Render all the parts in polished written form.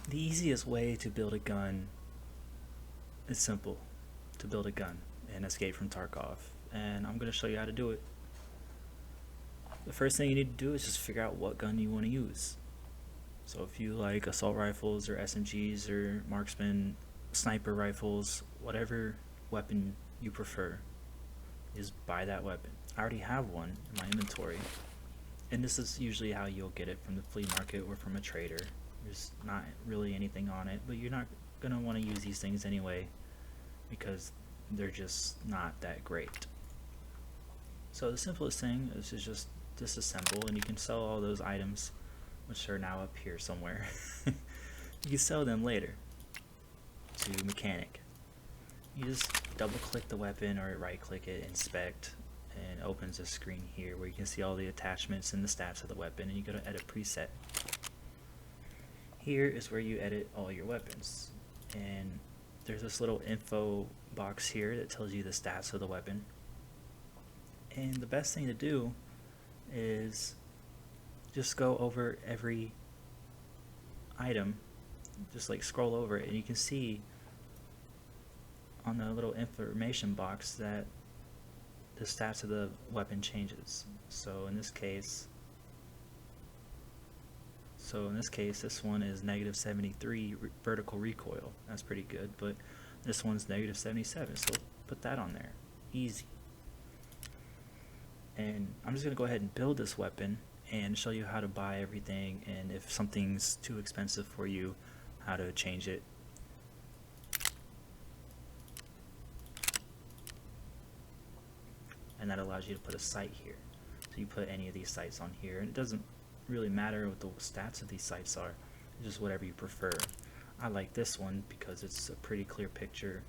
The easiest way to build a gun is simple. To build a gun in Escape from Tarkov, and I'm going to show you how to do it. The first thing you need to do is just figure out what gun you want to use. So if you like assault rifles or SMGs or marksman, sniper rifles, whatever weapon you prefer, just buy that weapon. I already have one in my inventory, and this is usually how you'll get it, from the flea market or from a trader. There's not really anything on it, but you're not going to want to use these things anyway because they're just not that great. So the simplest thing is to just disassemble, and you can sell all those items, which are now up here somewhere. You can sell them later to mechanic. You just double click the weapon or right click it, inspect, and it opens a screen here where you can see all the attachments and the stats of the weapon, and you go to edit preset. Here is where you edit all your weapons, and there's this little info box here that tells you the stats of the weapon. And the best thing to do is just go over every item, just like scroll over it, and you can see on the little information box that the stats of the weapon changes. So in this case, this one is negative 73 vertical recoil. That's pretty good, but this one's negative 77, so put that on there. Easy. And I'm just going to go ahead and build this weapon and show you how to buy everything, and if something's too expensive for you, how to change it. And that allows you to put a sight here. So you put any of these sights on here, and it doesn't really matter what the stats of these sights are, it's just whatever you prefer. I like this one because it's a pretty clear picture.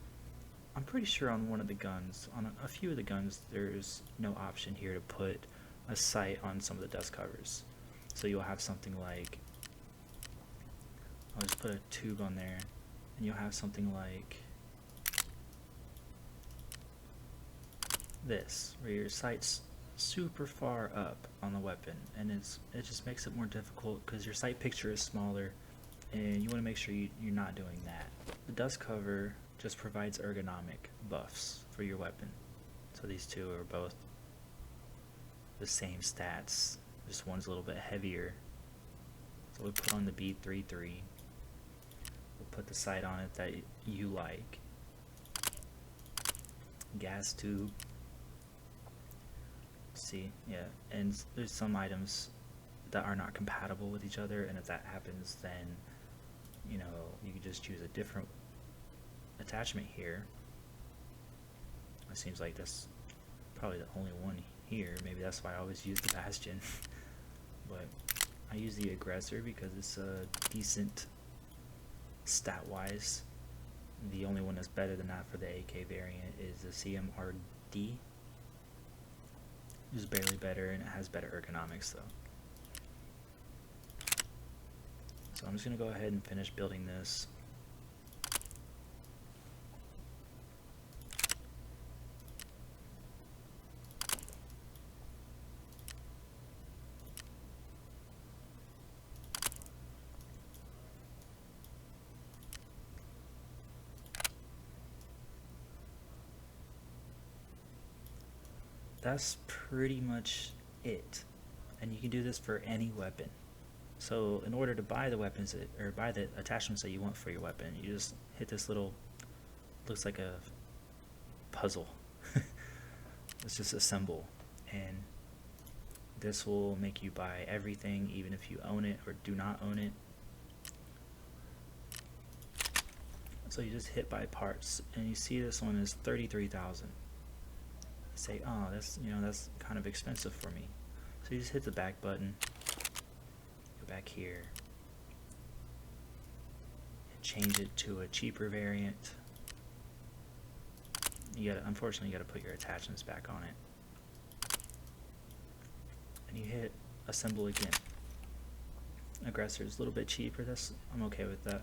I'm pretty sure on one of the guns, on a few of the guns, there's no option here to put a sight on some of the dust covers. So you'll have something like, I'll just put a tube on there, and you'll have something like this, where your sight's super far up on the weapon, and it just makes it more difficult because your sight picture is smaller, and you want to make sure you're not doing that. The dust cover just provides ergonomic buffs for your weapon. So these two are both the same stats, just one's a little bit heavier. So we'll put on the B33. We'll put the sight on it that you like. Gas tube. See, yeah, and there's some items that are not compatible with each other, and if that happens, then you can just choose a different attachment here. It seems like that's probably the only one here. Maybe that's why I always use the Bastion. But I use the Aggressor because it's a decent stat wise. The only one that's better than that for the AK variant is the CMRD. It's barely better, and it has better ergonomics though. So I'm just going to go ahead and finish building this. That's pretty much it, and you can do this for any weapon. So in order to buy the weapons or buy the attachments that you want for your weapon, you just hit this little, looks like a puzzle. Let's just assemble, and this will make you buy everything, even if you own it or do not own it. So you just hit buy parts, and you see this one is 33,000. Say, oh, that's kind of expensive for me. So you just hit the back button, go back here, and change it to a cheaper variant. Unfortunately, you gotta put your attachments back on it, and you hit assemble again. Aggressor is a little bit cheaper. I'm okay with that.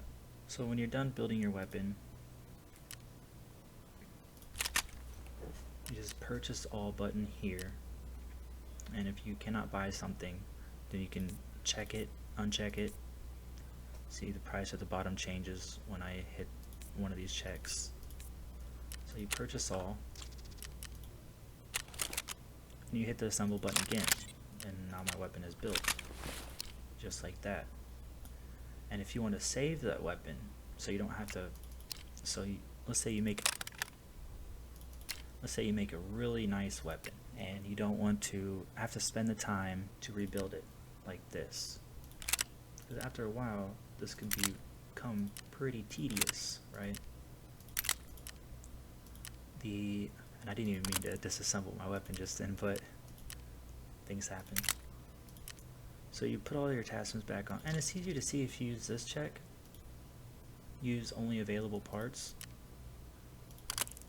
So when you're done building your weapon, you just purchase all button here, and if you cannot buy something, then you can check it, uncheck it, See, the price at the bottom changes when I hit one of these checks. So you purchase all, and you hit the assemble button again, and now my weapon is built, just like that. And if you want to save that weapon, so you don't have to, let's say you make a really nice weapon, and you don't want to have to spend the time to rebuild it like this, because after a while this can become pretty tedious, right? And I didn't even mean to disassemble my weapon just then, but things happen. So you put all your attachments back on, and it's easier to see if you use this check, use only available parts.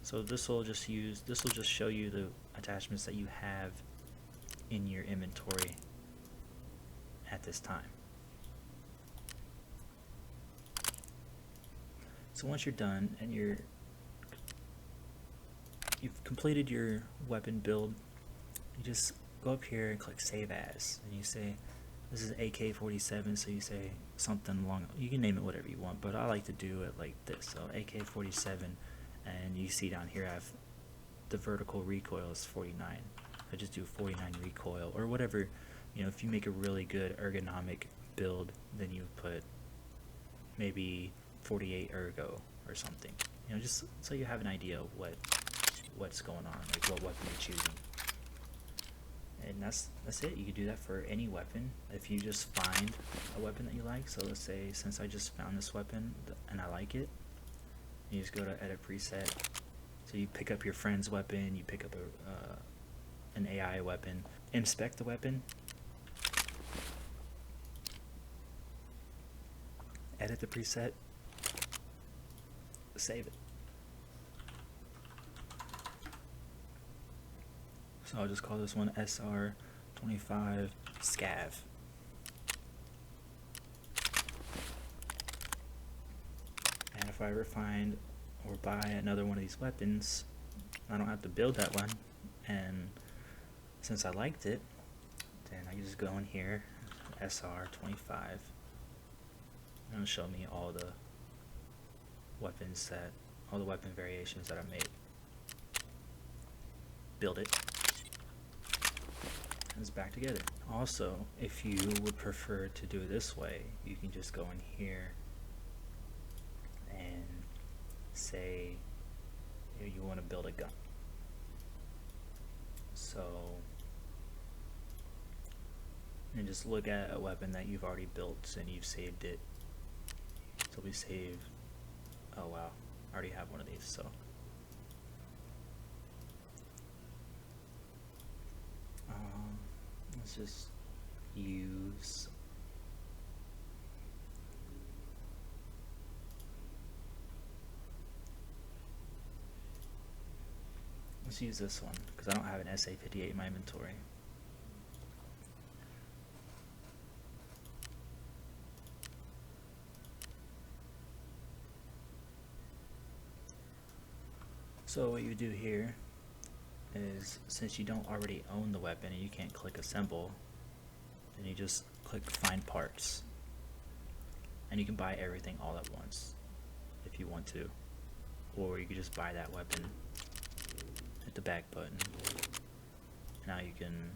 So this will just show you the attachments that you have in your inventory at this time. So once you're done and you've completed your weapon build, you just go up here and click Save As, and you say, this is AK-47, so you say something long, you can name it whatever you want, but I like to do it like this. So AK-47, and you see down here I have the vertical recoil is 49. I just do 49 recoil, or whatever. You know, if you make a really good ergonomic build, then you put maybe 48 ergo or something. You know, just so you have an idea of what's going on, like what weapon you're choosing. And that's it. You can do that for any weapon. If you just find a weapon that you like, so let's say since I just found this weapon and I like it, you just go to edit preset. So you pick up your friend's weapon, you pick up an AI weapon, inspect the weapon, edit the preset, save it. So I'll just call this one SR25 Scav. And if I ever find or buy another one of these weapons, I don't have to build that one. And since I liked it, then I can just go in here, SR25, and it'll show me all the weapon variations that I made. Build it. It's back together. Also, if you would prefer to do it this way, you can just go in here and say you want to build a gun. So, and just look at a weapon that you've already built and you've saved it. So we save, oh wow, I already have one of these, so. Let's just use this one because I don't have an SA58 in my inventory. So what you do here is, since you don't already own the weapon and you can't click assemble, then you just click find parts, and you can buy everything all at once if you want to, or you can just buy that weapon, hit the back button, now you can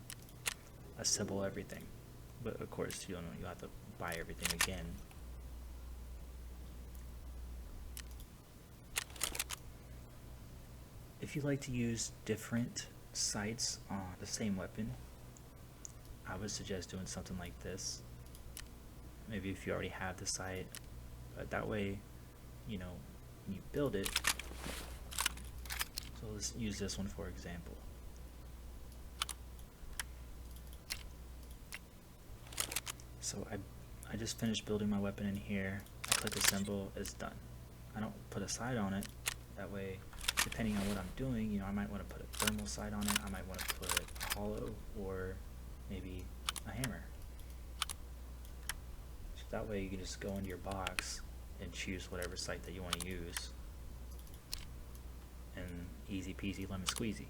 assemble everything, but of course you'll have to buy everything again. If you like to use different sights on the same weapon, I would suggest doing something like this. Maybe if you already have the sight, but that way, you know, when you build it. So let's use this one for example. So I just finished building my weapon in here. I click assemble, it's done. I don't put a sight on it. That way, depending on what I'm doing, you know, I might want to put a thermal sight on it, I might want to put a hollow, or maybe a hammer. So that way you can just go into your box and choose whatever sight that you want to use, and easy peasy lemon squeezy.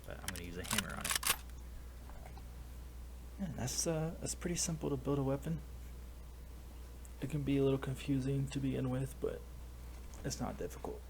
But I'm going to use a hammer on it. And that's pretty simple to build a weapon. It can be a little confusing to begin with, but it's not difficult.